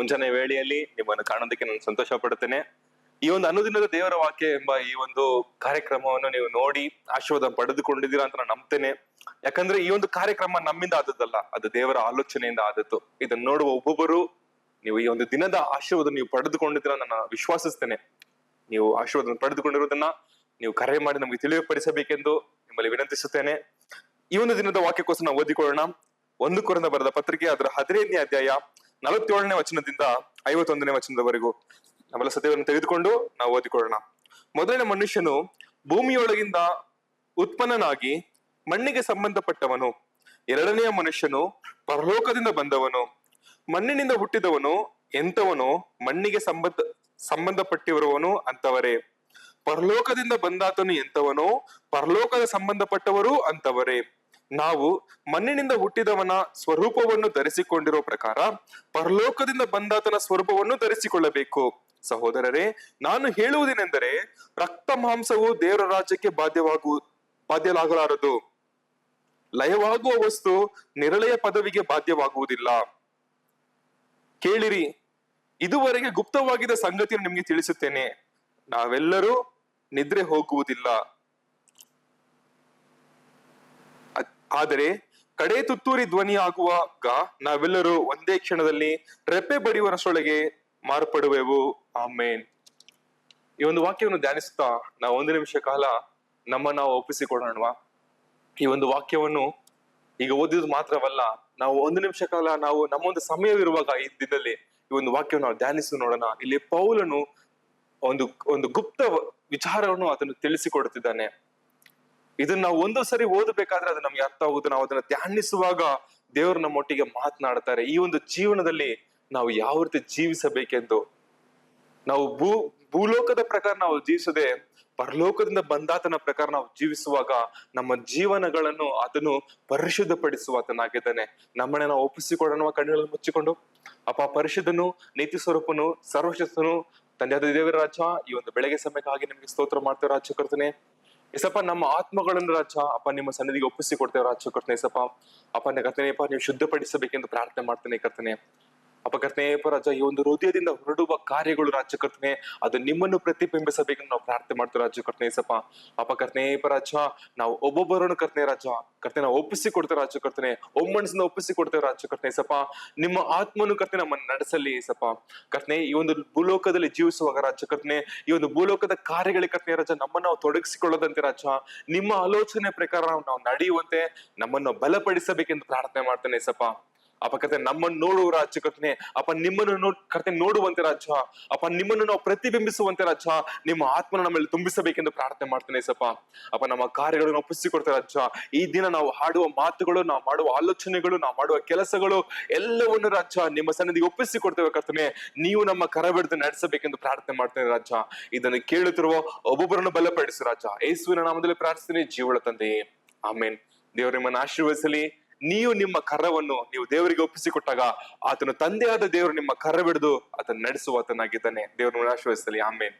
ಮುಂಜಾನೆ ವೇಳೆಯಲ್ಲಿ ನಿಮ್ಮನ್ನು ಕಾಣೋದಕ್ಕೆ ನಾನು ಸಂತೋಷ ಪಡುತ್ತೇನೆ. ಈ ಒಂದು ಅನುದಿನದ ದೇವರ ವಾಕ್ಯ ಎಂಬ ಈ ಒಂದು ಕಾರ್ಯಕ್ರಮವನ್ನು ನೀವು ನೋಡಿ ಆಶೀರ್ವಾದ ಪಡೆದುಕೊಂಡಿದ್ದೀರಾ ಅಂತ ನಾನು ನಂಬ್ತೇನೆ. ಯಾಕಂದ್ರೆ ಈ ಒಂದು ಕಾರ್ಯಕ್ರಮ ನಮ್ಮಿಂದ ಆದದ್ದಲ್ಲ, ಅದು ದೇವರ ಆಲೋಚನೆಯಿಂದ ಆದದ್ದು. ಇದನ್ನು ನೋಡುವ ಒಬ್ಬೊಬ್ಬರು ನೀವು ಈ ಒಂದು ದಿನದ ಆಶೀರ್ವಾದ ನೀವು ಪಡೆದುಕೊಂಡಿದ್ದೀರಾ ನಾನು ವಿಶ್ವಾಸಿಸ್ತೇನೆ. ನೀವು ಆಶೀರ್ವಾದ ಪಡೆದುಕೊಂಡಿರೋದನ್ನ ನೀವು ಕರೆ ಮಾಡಿ ನಮಗೆ ತಿಳಿಯಪಡಿಸಬೇಕೆಂದು ನಿಮ್ಮಲ್ಲಿ ವಿನಂತಿಸುತ್ತೇನೆ. ಈ ಒಂದು ದಿನದ ವಾಕ್ಯಕ್ಕೋಸ್ಕರ ನಾವು ಓದಿಕೊಳ್ಳೋಣ. 1 ಕೊರಿಂಥ ಬರೆದ ಪತ್ರಿಕೆ ಅದರ 15ನೇ ಅಧ್ಯಾಯ 47ನೇ ವಚನದಿಂದ 51ನೇ ವಚನದವರೆಗೂ ನಾವೆಲ್ಲ ಸತ್ಯವನ್ನು ತೆಗೆದುಕೊಂಡು ನಾವು ಓದಿಕೊಳ್ಳೋಣ. ಮೊದಲನೇ ಮನುಷ್ಯನು ಭೂಮಿಯೊಳಗಿಂದ ಉತ್ಪನ್ನನಾಗಿ ಮಣ್ಣಿಗೆ ಸಂಬಂಧಪಟ್ಟವನು. ಎರಡನೆಯ ಮನುಷ್ಯನು ಪರಲೋಕದಿಂದ ಬಂದವನು. ಮಣ್ಣಿನಿಂದ ಹುಟ್ಟಿದವನು ಎಂತವನು ಮಣ್ಣಿಗೆ ಸಂಬಂಧಪಟ್ಟಿರುವವನು ಅಂತವರೇ. ಪರಲೋಕದಿಂದ ಬಂದಾತನು ಎಂತವನೋ ಪರಲೋಕದ ಸಂಬಂಧಪಟ್ಟವರು ಅಂತವರೇ. ನಾವು ಮಣ್ಣಿನಿಂದ ಹುಟ್ಟಿದವನ ಸ್ವರೂಪವನ್ನು ಧರಿಸಿಕೊಂಡಿರೋ ಪ್ರಕಾರ ಪರಲೋಕದಿಂದ ಬಂದಾತನ ಸ್ವರೂಪವನ್ನು ಧರಿಸಿಕೊಳ್ಳಬೇಕು. ಸಹೋದರರೇ, ನಾನು ಹೇಳುವುದೇನೆಂದರೆ, ರಕ್ತ ಮಾಂಸವು ದೇವರ ರಾಜ್ಯಕ್ಕೆ ಬಾಧ್ಯವಾಗಲಾರದು. ಲಯವಾಗುವ ವಸ್ತು ನಿರಳಯ ಪದವಿಗೆ ಬಾಧ್ಯವಾಗುವುದಿಲ್ಲ. ಕೇಳಿರಿ, ಇದುವರೆಗೆ ಗುಪ್ತವಾಗಿದ್ದ ಸಂಗತಿಯನ್ನು ನಿಮಗೆ ತಿಳಿಸುತ್ತೇನೆ. ನಾವೆಲ್ಲರೂ ನಿದ್ರೆ ಹೋಗುವುದಿಲ್ಲ, ಆದರೆ ಕಡೆ ತುತ್ತೂರಿ ಧ್ವನಿ ಆಗುವಾಗ ನಾವೆಲ್ಲರೂ ಒಂದೇ ಕ್ಷಣದಲ್ಲಿ ರೆಪ್ಪೆ ಬಡಿಯುವರಷ್ಟೊಳಗೆ ಮಾರ್ಪಡುವೆವು. ಆಮೇನ್. ಈ ಒಂದು ವಾಕ್ಯವನ್ನು ಧ್ಯಾನಿಸುತ್ತಾ ನಾವು 1 ನಿಮಿಷ ಕಾಲ ನಾವು ಒಪ್ಪಿಸಿಕೊಡೋಣವಾ? ಈ ಒಂದು ವಾಕ್ಯವನ್ನು ಈಗ ಓದಿದ್ ಮಾತ್ರವಲ್ಲ, ನಾವು 1 ನಿಮಿಷ ಕಾಲ ನಾವು ನಮ್ಮೊಂದು ಸಮಯವಿರುವಾಗ ಈ ದಿನದಲ್ಲಿ ಈ ಒಂದು ವಾಕ್ಯವನ್ನು ನಾವು ಧ್ಯಾನಿಸಿ ನೋಡೋಣ. ಇಲ್ಲಿ ಪೌಲನು ಒಂದು ಗುಪ್ತ ವಿಚಾರವನ್ನು ಅದನ್ನು ತಿಳಿಸಿಕೊಡುತ್ತಿದ್ದಾನೆ. ಇದನ್ನ ನಾವು ಒಂದು ಸರಿ ಓದಬೇಕಾದ್ರೆ ಅದು ನಮ್ಗೆ ಅರ್ಥ ಆಗುತ್ತೆ. ನಾವು ಅದನ್ನ ಧ್ಯಾನಿಸುವಾಗ ದೇವರು ನಮ್ಮೊಟ್ಟಿಗೆ ಮಾತನಾಡ್ತಾರೆ. ಈ ಒಂದು ಜೀವನದಲ್ಲಿ ನಾವು ಯಾವ ರೀತಿ ಜೀವಿಸಬೇಕೆಂದು, ನಾವು ಭೂಲೋಕದ ಪ್ರಕಾರ ನಾವು ಜೀವಿಸದೆ ಪರಲೋಕದಿಂದ ಬಂದಾತನ ಪ್ರಕಾರ ನಾವು ಜೀವಿಸುವಾಗ ನಮ್ಮ ಜೀವನಗಳನ್ನು ಅದನ್ನು ಪರಿಶುದ್ಧಪಡಿಸುವಾತನಾಗಿದ್ದಾನೆ. ನಮ್ಮನ್ನ ನಾವು ಒಪ್ಪಿಸಿಕೊಡೋಣ ಕಣ್ಣುಗಳನ್ನು ಮುಚ್ಚಿಕೊಂಡು. ಅಪ್ಪ ಪರಿಶುದ್ಧನು, ನೀತಿ ಸ್ವರೂಪನು, ಸರ್ವಶಕ್ತನು, ತಂದೆಯಾದ ದೇವರ ರಾಜ, ಈ ಒಂದು ಬೆಳಗ್ಗೆ ಸಮಯಕ್ಕಾಗಿ ನಿಮ್ಗೆ ಸ್ತೋತ್ರ ಮಾಡ್ತೇವೆ ರಾಜ ಕರ್ತನೆ. ಎಸಪ್ಪ, ನಮ್ಮ ಆತ್ಮಗಳನ್ನು ರಾಜ ಅಪ್ಪ ನಿಮ್ಮ ಸನ್ನಿಧಿಗೆ ಒಪ್ಪಿಸಿ ಕೊಡ್ತೇವೆ ರಾಜ ಕರ್ತನೆ. ಎಸಪ್ಪ ಅಪ್ಪ ಕರ್ತನೆಯಪ್ಪ, ನೀವು ಶುದ್ಧಪಡಿಸಬೇಕೆಂದು ಪ್ರಾರ್ಥನೆ ಮಾಡ್ತೇನೆ ಕರ್ತನೆ. ಅಪ್ಪ ಕರ್ತನೆಯಪ್ಪ ರಾಜ, ಈ ಒಂದು ಹೃದಯದಿಂದ ಹೊರಡುವ ಕಾರ್ಯಗಳು ರಾಜ್ಯ ಕರ್ತನೆ ಅದು ನಿಮ್ಮನ್ನು ಪ್ರತಿಬಿಂಬಿಸಬೇಕೆಂದು ನಾವು ಪ್ರಾರ್ಥನೆ ಮಾಡ್ತೇವೆ ರಾಜ್ಯ ಕರ್ತನೆ. ಎಸಪ್ಪ ಅಪ್ಪ ಕರ್ತನೆಯಪ್ಪ ರಾಜ, ನಾವು ಒಬ್ಬೊಬ್ಬರನ್ನು ಕರ್ತನೆ ರಾಜ ಕರ್ತನೆ ನಾವು ಒಪ್ಪಿಸಿ ಕೊಡ್ತೇವೆ ರಾಜ್ಯ ಕರ್ತನೆ. ಒಮ್ಮನಸ್ಸನ್ನ ಒಪ್ಪಿಸಿ ಕೊಡ್ತೇವೆ ರಾಜ್ಯ ಕರ್ತನೆ. ಎಸಪ್ಪ ನಿಮ್ಮ ಆತ್ಮನು ಕರ್ತನೆ ನಮ್ಮನ್ನು ನಡೆಸಲಿ ಎಸಪ್ಪ ಕರ್ತನೆ. ಈ ಒಂದು ಭೂಲೋಕದಲ್ಲಿ ಜೀವಿಸುವಾಗ ರಾಜ್ಯ ಕರ್ತನೆ, ಈ ಒಂದು ಭೂಲೋಕದ ಕಾರ್ಯಗಳಿಗೆ ಕರ್ತನೆ ರಾಜ ನಮ್ಮನ್ನು ನಾವು ತೊಡಗಿಸಿಕೊಳ್ಳದಂತೆ ರಾಜ, ನಿಮ್ಮ ಆಲೋಚನೆ ಪ್ರಕಾರ ನಾವು ನಡೆಯುವಂತೆ ನಮ್ಮನ್ನು ಬಲಪಡಿಸಬೇಕೆಂದು ಪ್ರಾರ್ಥನೆ ಮಾಡ್ತೇನೆ ಎಸಪ್ಪ. ಅಪ್ಪ ಕರ್ತನೆ, ನಮ್ಮನ್ನು ನೋಡುವ ರಾಜ್ಯ ಕರ್ತನೆ ಅಪ್ಪ, ನಿಮ್ಮನ್ನು ಕರ್ತನೆ ನೋಡುವಂತೆ ರಾಜ್ಯ ಅಪ್ಪ, ನಿಮ್ಮನ್ನು ನಾವು ಪ್ರತಿಬಿಂಬಿಸುವಂತೆ ರಾಜ್ಯ, ನಿಮ್ಮ ಆತ್ಮನ ನಮ್ಮಲ್ಲಿ ತುಂಬಿಸಬೇಕೆಂದು ಪ್ರಾರ್ಥನೆ ಮಾಡ್ತೇನೆ ಸಪ್ಪ. ಅಪ್ಪ ನಮ್ಮ ಕಾರ್ಯಗಳನ್ನು ಒಪ್ಪಿಸಿಕೊಡ್ತೇವೆ ರಾಜ್ಯ. ಈ ದಿನ ನಾವು ಹಾಡುವ ಮಾತುಗಳು, ನಾವು ಮಾಡುವ ಆಲೋಚನೆಗಳು, ನಾವು ಮಾಡುವ ಕೆಲಸಗಳು ಎಲ್ಲವನ್ನು ರಾಜ್ಯ ನಿಮ್ಮ ಸನ್ನಿಧಿಗೆ ಒಪ್ಪಿಸಿಕೊಡ್ತೇವೆ ಕರ್ತನೆ. ನೀವು ನಮ್ಮ ಕರ ಬಿಡದೆ ನಡೆಸಬೇಕೆಂದು ಪ್ರಾರ್ಥನೆ ಮಾಡ್ತೇನೆ ರಾಜ್ಯ. ಇದನ್ನು ಕೇಳುತ್ತಿರುವ ಒಬ್ಬೊಬ್ಬರನ್ನು ಬಲಪಡಿಸು ರಾಜ್ಯ. ಯೇಸುವಿನ ನಾಮದಲ್ಲಿ ಪ್ರಾರ್ಥಿಸ್ತೀನಿ, ಜೀವಳ ತಂದೆಯೇ, ಆಮೇನ್. ದೇವರು ನಿಮ್ಮನ್ನು ಆಶೀರ್ವದಿಸಲಿ. ನೀವು ನಿಮ್ಮ ಕರವನ್ನು ನೀವು ದೇವರಿಗೆ ಒಪ್ಪಿಸಿಕೊಟ್ಟಾಗ ಆತನು ತಂದೆಯಾದ ದೇವರು ನಿಮ್ಮ ಕರ ಬಿಡದು ಆತನ ನಡೆಸುವಾತನಾಗಿದ್ದಾನೆ. ದೇವರು ಆಶೀರ್ವದಿಸಲಿ. ಆಮೇನ್.